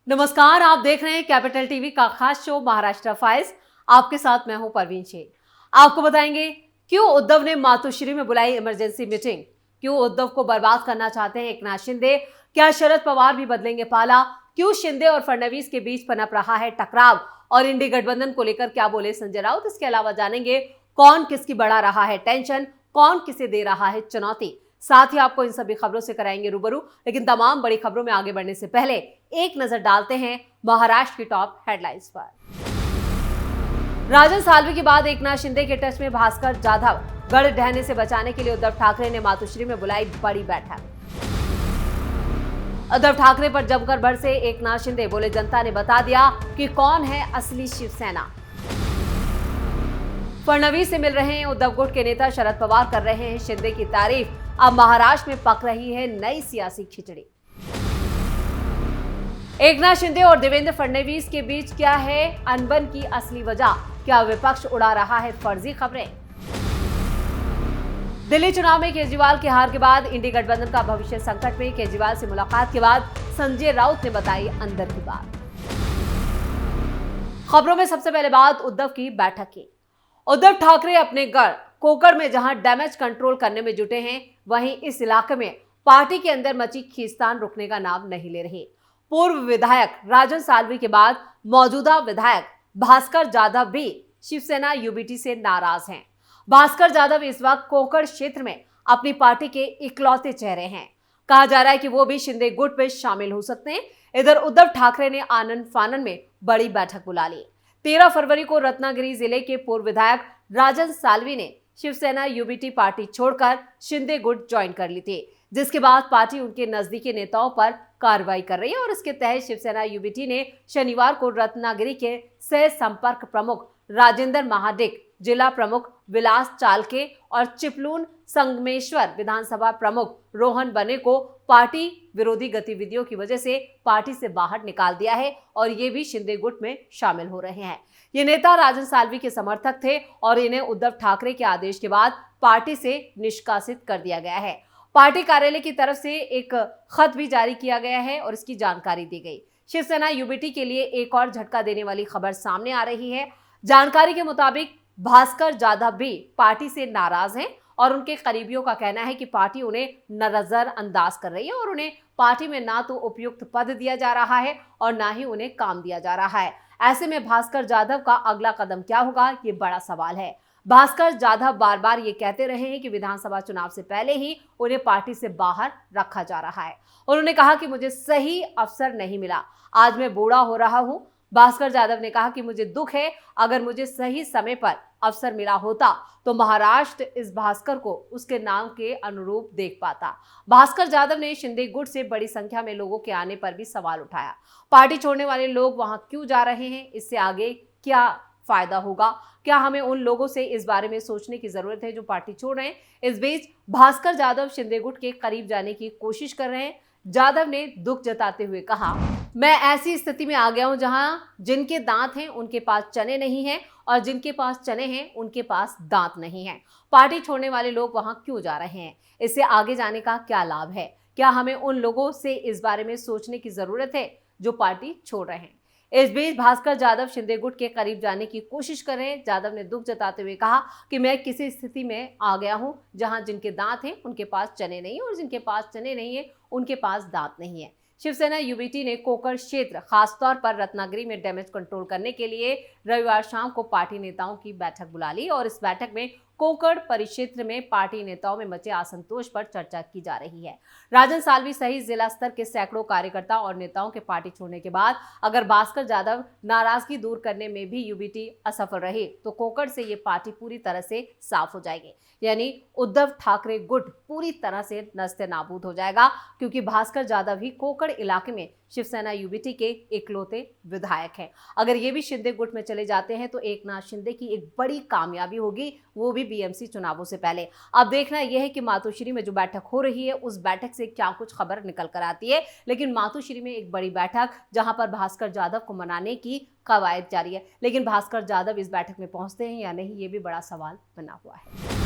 नमस्कार, आप देख रहे हैं कैपिटल टीवी का खास शो महाराष्ट्र फाइल्स। आपके साथ मैं हूं परवीन शेख। आपको बताएंगे क्यों उद्धव ने मातोश्री में बुलाई इमरजेंसी मीटिंग, क्यों उद्धव को बर्बाद करना चाहते हैं एकनाथ शिंदे, क्या शरद पवार भी बदलेंगे पाला, क्यों शिंदे और फडणवीस के बीच पनप रहा है टकराव और इंडी गठबंधन को लेकर क्या बोले संजय राउत। इसके अलावा जानेंगे कौन किसकी बढ़ा रहा है टेंशन, कौन किसे दे रहा है चुनौती। साथ ही आपको इन सभी खबरों से कराएंगे रूबरू। लेकिन तमाम बड़ी खबरों में आगे बढ़ने से पहले एक नजर डालते हैं महाराष्ट्र की टॉप हेडलाइंस पर। राजन साल्वी के बाद एकनाथ शिंदे के टच में भास्कर जाधव। गढ़ ढहने से बचाने के लिए उद्धव ठाकरे ने मातोश्री में बुलाई बड़ी बैठक। उद्धव ठाकरे पर जमकर बरसे एकनाथ शिंदे, बोले जनता ने बता दिया कि कौन है असली शिवसेना। फडणवीस से मिल रहे हैं उद्धव गुट के नेता, शरद पवार कर रहे हैं शिंदे की तारीफ। अब महाराष्ट्र में पक रही है नई सियासी खिचड़ी। एकनाथ शिंदे और देवेंद्र फडणवीस के बीच क्या है अनबन की असली वजह, क्या विपक्ष उड़ा रहा है फर्जी खबरें। दिल्ली चुनाव में केजरीवाल की हार के बाद इंडी गठबंधन का भविष्य संकट में, केजरीवाल से मुलाकात के बाद संजय राउत ने बताई अंदर की बात। खबरों में सबसे पहले बात उद्धव की बैठक की। उद्धव ठाकरे अपने गढ़ कोकड़ में जहां डैमेज कंट्रोल करने में जुटे हैं, वहीं इस इलाके में पार्टी के अंदर मची खींचतान रुकने का नाम नहीं ले रही। पूर्व विधायक राजन साल्वी के बाद मौजूदा विधायक भास्कर जाधव भी शिवसेना यूबीटी से नाराज हैं। भास्कर जाधव इस वक्त कोकड़ क्षेत्र में अपनी पार्टी के इकलौते चेहरे हैं। कहा जा रहा है कि वो भी शिंदे गुट में शामिल हो सकते हैं। इधर उद्धव ठाकरे ने आनंद फानन में बड़ी बैठक बुला ली। 13 फरवरी को रत्नागिरी जिले के पूर्व विधायक राजन साल्वी ने शिवसेना यूबीटी पार्टी छोड़कर शिंदे गुट ज्वाइन कर ली थी, जिसके बाद पार्टी उनके नजदीकी नेताओं पर कार्रवाई कर रही है। और इसके तहत शिवसेना यूबीटी ने शनिवार को रत्नागिरी के सह संपर्क प्रमुख राजेंद्र महाडिक, जिला प्रमुख विलास चालके और चिपलून संगमेश्वर विधानसभा प्रमुख रोहन बने को पार्टी विरोधी गतिविधियों की वजह से पार्टी से बाहर निकाल दिया है और ये भी शिंदे गुट में शामिल हो रहे हैं। ये नेता राजन साल्वी के समर्थक थे और इन्हें उद्धव ठाकरे के आदेश के बाद पार्टी से निष्कासित कर दिया गया है। पार्टी कार्यालय की तरफ से एक खत भी जारी किया गया है और इसकी जानकारी दी गई। शिवसेना यूबीटी के लिए एक और झटका देने वाली खबर सामने आ रही है। जानकारी के मुताबिक भास्कर जाधव भी पार्टी से नाराज हैं और उनके करीबियों का कहना है कि पार्टी उन्हें नजरअंदाज कर रही है और उन्हें पार्टी में ना तो उपयुक्त पद दिया जा रहा है और ना ही उन्हें काम दिया जा रहा है। ऐसे में भास्कर जाधव का अगला कदम क्या होगा, ये बड़ा सवाल है। भास्कर जाधव बार बार ये कहते रहे हैं कि विधानसभा चुनाव से पहले ही उन्हें पार्टी से बाहर रखा जा रहा है। उन्होंने कहा कि मुझे सही अवसर नहीं मिला, आज मैं बूढ़ा हो रहा हूं। भास्कर जाधव ने कहा कि मुझे दुख है, अगर मुझे सही समय पर अवसर मिला होता तो महाराष्ट्र इस भास्कर को उसके नाम के अनुरूप देख पाता। भास्कर जाधव ने शिंदे गुट से बड़ी संख्या में लोगों के आने पर भी सवाल उठाया। पार्टी छोड़ने वाले लोग वहां क्यों जा रहे हैं, इससे आगे क्या फायदा होगा, क्या हमें उन लोगों से इस बारे में सोचने की जरूरत है जो पार्टी छोड़ रहे हैं। इस बीच भास्कर जाधव शिंदे गुट के करीब जाने की कोशिश कर रहे हैं। जाधव ने दुख जताते हुए कहा, मैं ऐसी स्थिति में आ गया हूं जहां जिनके दांत हैं उनके पास चने नहीं हैं और जिनके पास चने हैं उनके पास दांत नहीं हैं। पार्टी छोड़ने वाले लोग वहां क्यों जा रहे हैं, इससे आगे जाने का क्या लाभ है, क्या हमें उन लोगों से इस बारे में सोचने की जरूरत है जो पार्टी छोड़ रहे हैं। इस बीच भास्कर जाधव शिंदे गुट के करीब जाने की कोशिश कर रहे हैं। जाधव ने दुख जताते हुए कहा कि मैं किसी स्थिति में आ गया हूं जहां जिनके दांत हैं उनके पास चने नहीं और जिनके पास चने नहीं है उनके पास दांत नहीं है। शिवसेना यूबीटी ने कोकड़ क्षेत्र, खासतौर पर रत्नागिरी में डैमेज कंट्रोल करने के लिए रविवार शाम को पार्टी नेताओं की बैठक बुला ली और इस बैठक में कोकड़ परिक्षेत्र में पार्टी नेताओं में मचे असंतोष पर चर्चा की जा रही है। राजन साल्वी सहित जिला स्तर के सैकड़ों कार्यकर्ता और नेताओं के पार्टी छोड़ने के बाद अगर भास्कर जाधव नाराजगी दूर करने में भी यूबीटी असफल रहे तो कोकड़ से ये पार्टी पूरी तरह से साफ हो जाएगी, यानी उद्धव ठाकरे गुट पूरी तरह से नस्ते नाबूद हो जाएगा, क्योंकि भास्कर जाधव ही कोकड़ इलाके में शिवसेना यूबीटी के इकलौते विधायक हैं। अगर ये भी शिंदे गुट में चले जाते हैं तो एकनाथ शिंदे की एक बड़ी कामयाबी होगी, वो भी बीएमसी चुनावों से पहले। अब देखना यह है कि मातोश्री में जो बैठक हो रही है उस बैठक से क्या कुछ खबर निकल कर आती है। लेकिन मातोश्री में एक बड़ी बैठक जहां पर भास्कर जाधव को मनाने की कवायद जारी है, लेकिन भास्कर जाधव इस बैठक में पहुंचते हैं या नहीं, ये भी बड़ा सवाल बना हुआ है।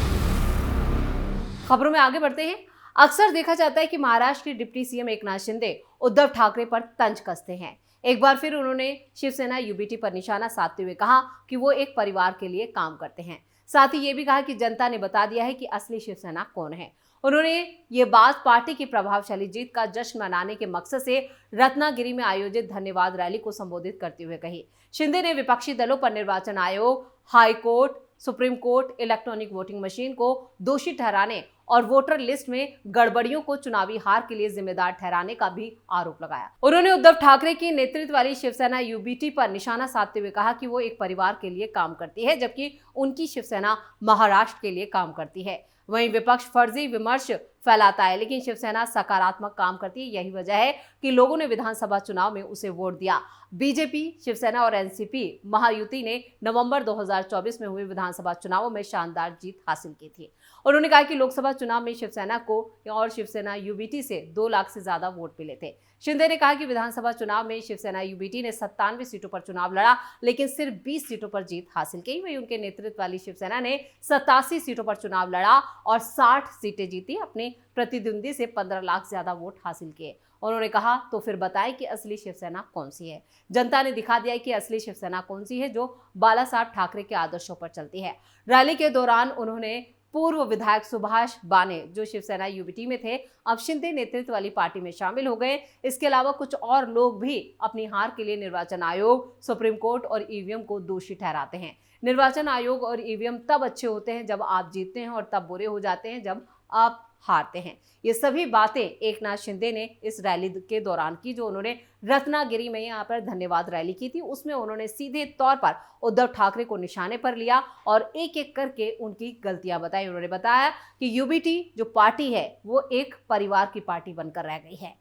खबरों में आगे बढ़ते हैं। अक्सर देखा जाता है कि महाराष्ट्र के डिप्टी सीएम एकनाथ शिंदे उद्धव ठाकरे पर तंज कसते हैं। एक बार फिर उन्होंने शिवसेना यूबीटी पर निशाना साधते हुए कहा कि वो एक परिवार के लिए काम करते हैं। साथ ही ये भी कहा कि जनता ने बता दिया है कि असली शिवसेना कौन है। उन्होंने ये बात पार्टी की प्रभावशाली जीत का जश्न मनाने के मकसद से रत्नागिरी में आयोजित धन्यवाद रैली को संबोधित करते हुए कही। शिंदे ने विपक्षी दलों पर निर्वाचन आयोग, high court, supreme court, electronic voting machine को दोषी ठहराने और वोटर लिस्ट में गड़बड़ियों को चुनावी हार के लिए जिम्मेदार ठहराने का भी आरोप लगाया। उन्होंने उद्धव ठाकरे की नेतृत्व वाली शिवसेना यूबीटी पर निशाना साधते हुए कहा कि वो एक परिवार के लिए काम करती है, जबकि उनकी शिवसेना महाराष्ट्र के लिए काम करती है। वहीं विपक्ष फर्जी विमर्श फैलाता है, लेकिन शिवसेना सकारात्मक काम करती है। यही वजह है कि लोगों ने विधानसभा चुनाव में उसे वोट दिया। बीजेपी, शिवसेना और एनसीपी महायुति ने नवंबर 2024 में हुए विधानसभा चुनावों में शानदार जीत हासिल की थी। उन्होंने कहा कि लोकसभा चुनाव में शिवसेना को और शिवसेना यूबीटी से 2 लाख से ज्यादा वोट मिले थे। शिंदे ने कहा कि विधानसभा चुनाव में शिवसेना यूबीटी ने 97 सीटों पर चुनाव लड़ा, लेकिन सिर्फ 20 सीटों पर जीत हासिल की। वहीं उनके नेतृत्व वाली शिवसेना ने 87 सीटों पर चुनाव लड़ा और 60 सीटें जीती। अपने प्रतिद्वंदी से 15 लाख ज्यादा वोट हासिल किए। उन्होंने कहा, तो फिर बताएं कि असली शिवसेना कौन सी है। जनता ने दिखा दिया कि असली शिवसेना कौन सी है, जो बाला साहब ठाकरे के आदर्शों पर चलती है। रैली के दौरान उन्होंने पूर्व विधायक सुभाष बाने, जो शिवसेना यूबीटी में थे, अब शिंदे नेतृत्व वाली पार्टी में शामिल हो गए। इसके अलावा कुछ और लोग भी अपनी हार के लिए निर्वाचन आयोग, सुप्रीम कोर्ट और ईवीएम को दोषी ठहराते हैं। निर्वाचन आयोग और ईवीएम तब अच्छे होते हैं जब आप जीतते हैं और तब बुरे हो जाते हैं जब आप हारते हैं। ये सभी बातें एकनाथ शिंदे ने इस रैली के दौरान की, जो उन्होंने रत्नागिरी में यहाँ पर धन्यवाद रैली की थी। उसमें उन्होंने सीधे तौर पर उद्धव ठाकरे को निशाने पर लिया और एक एक करके उनकी गलतियां बताई। उन्होंने बताया कि यूबीटी जो पार्टी है वो एक परिवार की पार्टी बनकर रह गई है।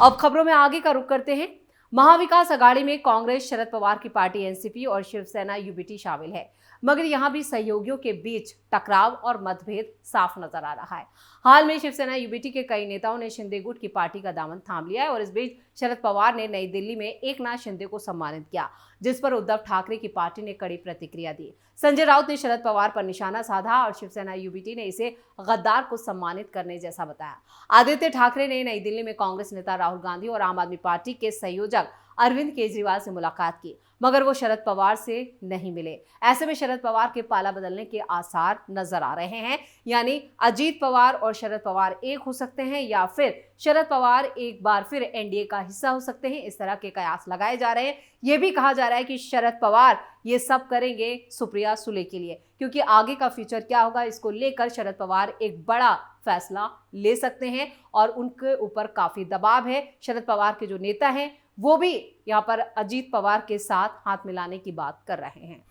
अब खबरों में आगे का रुख करते हैं। महाविकास अघाड़ी में कांग्रेस, शरद पवार की पार्टी एनसीपी और शिवसेना यूबीटी शामिल है, मगर यहां भी सहयोगियों के बीच टकराव और मतभेद साफ नजर आ रहा है। हाल में शिवसेना यूबीटी के कई नेताओं ने शिंदे गुट की पार्टी का दामन थाम लिया है और इस बीच शरद पवार ने नई दिल्ली में एकनाथ शिंदे को सम्मानित किया, जिस पर उद्धव ठाकरे की पार्टी ने कड़ी प्रतिक्रिया दी। संजय राउत ने शरद पवार पर निशाना साधा और शिवसेना यूबीटी ने इसे गद्दार को सम्मानित करने जैसा बताया। आदित्य ठाकरे ने नई दिल्ली में कांग्रेस नेता राहुल गांधी और आम आदमी पार्टी के संयोजक अरविंद केजरीवाल से मुलाकात की, मगर वो शरद पवार से नहीं मिले। ऐसे में शरद पवार के पाला बदलने के आसार नजर आ रहे हैं, यानी अजीत पवार और शरद पवार एक हो सकते हैं या फिर शरद पवार एक बार फिर एनडीए का हिस्सा हो सकते हैं। इस तरह के कयास लगाए जा रहे हैं। ये भी कहा जा रहा है कि शरद पवार ये सब करेंगे सुप्रिया सुले के लिए, क्योंकि आगे का फ्यूचर क्या होगा इसको लेकर शरद पवार एक बड़ा फैसला ले सकते हैं और उनके ऊपर काफी दबाव है। शरद पवार के जो नेता हैं वो भी यहाँ पर अजीत पवार के साथ हाथ मिलाने की बात कर रहे हैं।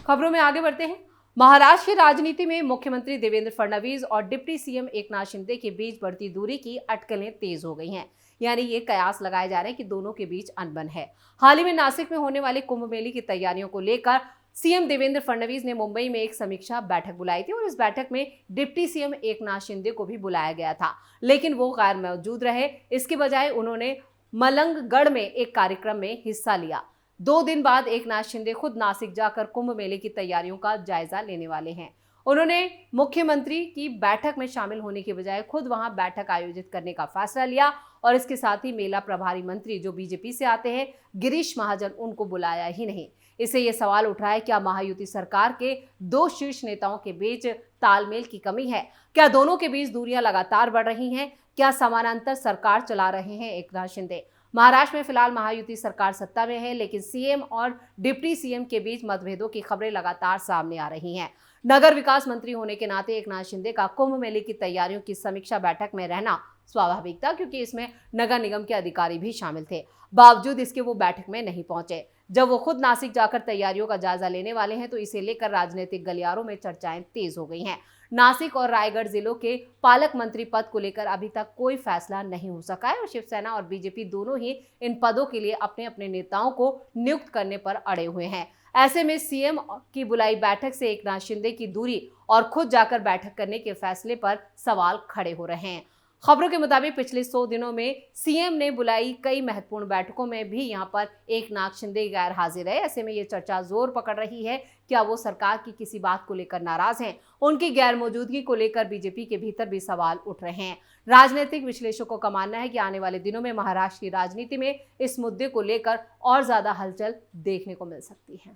खबरों में आगे बढ़ते हैं। महाराष्ट्र की राजनीति में मुख्यमंत्री देवेंद्र फडणवीस और डिप्टी सीएम एकनाथ शिंदे के बीच बढ़ती दूरी की अटकलें तेज हो गई हैं, यानी ये कयास लगाए जा रहे हैं कि दोनों के बीच अनबन है। हाल ही में नासिक में होने वाले कुंभ मेले की तैयारियों को लेकर सीएम देवेंद्र फडणवीस ने मुंबई में एक समीक्षा बैठक बुलाई थी और इस बैठक में डिप्टी सीएम एकनाथ शिंदे को भी बुलाया गया था, लेकिन वो गैर मौजूद रहे। इसके बजाय उन्होंने मलंगगढ़ में एक कार्यक्रम में हिस्सा लिया। 2 दिन बाद एकनाथ शिंदे खुद नासिक जाकर कुंभ मेले की तैयारियों का जायजा लेने वाले हैं। उन्होंने मुख्यमंत्री की बैठक में शामिल होने के बजाय खुद वहां बैठक आयोजित करने का फैसला लिया और इसके साथ ही मेला प्रभारी मंत्री जो बीजेपी से आते हैं, गिरीश महाजन, उनको बुलाया ही नहीं। इससे ये सवाल उठ रहा है, क्या महायुति सरकार के 2 शीर्ष नेताओं के बीच तालमेल की कमी है? क्या दोनों के बीच दूरियां लगातार बढ़ रही हैं? क्या समानांतर सरकार चला रहे हैं एकनाथ शिंदे? महाराष्ट्र में फिलहाल महायुति सरकार सत्ता में है, लेकिन सीएम और डिप्टी सीएम के बीच मतभेदों की खबरें लगातार सामने आ रही हैं। नगर विकास मंत्री होने के नाते एकनाथ शिंदे का कुंभ मेले की तैयारियों की समीक्षा बैठक में रहना स्वाभाविक था, क्योंकि इसमें नगर निगम के अधिकारी भी शामिल थे। बावजूद इसके वो बैठक में नहीं पहुंचे। जब वो खुद नासिक जाकर तैयारियों का जायजा लेने वाले हैं तो इसे लेकर राजनीतिक गलियारों में चर्चाएं तेज हो गई हैं। नासिक और रायगढ़ जिलों के पालक मंत्री पद को लेकर अभी तक कोई फैसला नहीं हो सका है और शिवसेना और बीजेपी दोनों ही इन पदों के लिए अपने अपने नेताओं को नियुक्त करने पर अड़े हुए हैं। ऐसे में सीएम की बुलाई बैठक से एकनाथ शिंदे की दूरी और खुद जाकर बैठक करने के फैसले पर सवाल खड़े हो रहे हैं। खबरों के मुताबिक पिछले 100 दिनों में सीएम ने बुलाई कई महत्वपूर्ण बैठकों में भी यहां पर एकनाथ शिंदे गैर हाजिर है। ऐसे में ये चर्चा जोर पकड़ रही है, क्या वो सरकार की किसी बात को लेकर नाराज हैं? उनकी गैर मौजूदगी को लेकर बीजेपी के भीतर भी सवाल उठ रहे हैं। राजनीतिक विश्लेषकों का मानना है कि आने वाले दिनों में महाराष्ट्र की राजनीति में इस मुद्दे को लेकर और ज्यादा हलचल देखने को मिल सकती है।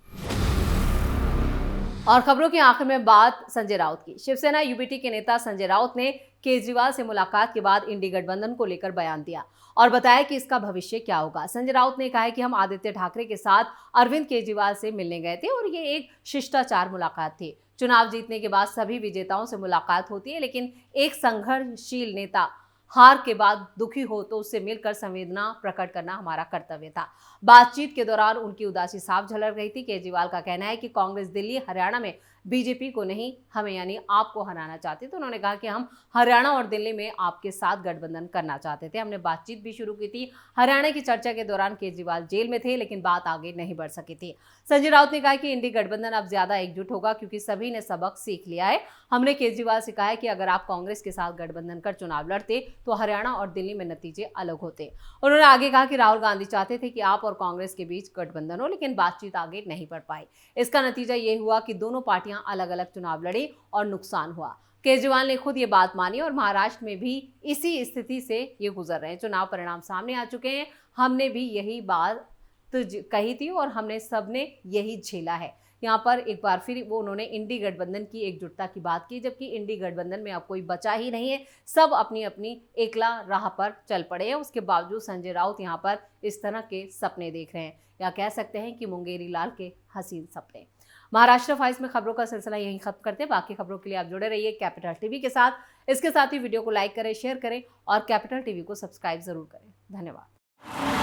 और खबरों की आखिर में बात संजय राउत की। शिवसेना यूबीटी के नेता संजय राउत ने केजरीवाल से मुलाकात के बाद इंडी गठबंधन को लेकर बयान दिया और बताया कि इसका भविष्य क्या होगा। संजय राउत ने कहा है कि हम आदित्य ठाकरे के साथ अरविंद केजरीवाल से मिलने गए थे और ये एक शिष्टाचार मुलाकात थी। चुनाव जीतने के बाद सभी विजेताओं से मुलाकात होती है, लेकिन एक संघर्षशील नेता हार के बाद दुखी हो तो उससे मिलकर संवेदना प्रकट करना हमारा कर्तव्य था। बातचीत के दौरान उनकी उदासी साफ झलक रही थी। केजरीवाल का कहना है कि कांग्रेस दिल्ली हरियाणा में बीजेपी को नहीं, हमें यानी आपको हराना चाहती। तो उन्होंने कहा कि हम हरियाणा और दिल्ली में आपके साथ गठबंधन करना चाहते थे। हमने बातचीत भी शुरू की थी। हरियाणा की चर्चा के दौरान केजरीवाल जेल में थे, लेकिन बात आगे नहीं बढ़ सकी थी। संजय राउत ने कहा कि इंडी गठबंधन अब ज्यादा एकजुट होगा क्योंकि सभी ने सबक सीख लिया है। हमने केजरीवाल से कहा है कि अगर आप कांग्रेस के साथ गठबंधन कर चुनाव लड़ते तो हरियाणा और दिल्ली में नतीजे अलग होते। उन्होंने आगे कहा कि राहुल गांधी चाहते थे कि आप और कांग्रेस के बीच गठबंधन हो, लेकिन बातचीत आगे नहीं बढ़ पाई। इसका नतीजा ये हुआ कि दोनों पार्टियां अलग अलग चुनाव लड़ी और नुकसान हुआ। केजरीवाल ने खुद ये बात मानी और महाराष्ट्र में भी इसी स्थिति से ये गुजर रहे हैं। चुनाव परिणाम सामने आ चुके हैं। हमने भी यही बात कही थी और हमने सबने यही झेला है। यहाँ पर एक बार फिर वो उन्होंने इंडी गठबंधन की एकजुटता की बात की, जबकि इंडी गठबंधन में अब कोई बचा ही नहीं है। सब अपनी अपनी एकला राह पर चल पड़े हैं। उसके बावजूद संजय राउत यहाँ पर इस तरह के सपने देख रहे हैं, या कह सकते हैं कि मुंगेरी लाल के हसीन सपने। महाराष्ट्र फाइल्स में खबरों का सिलसिला यहीं खत्म करते हैं। बाकी खबरों के लिए आप जुड़े रहिए कैपिटल टीवी के साथ। इसके साथ ही वीडियो को लाइक करें, शेयर करें और कैपिटल टीवी को सब्सक्राइब जरूर करें। धन्यवाद।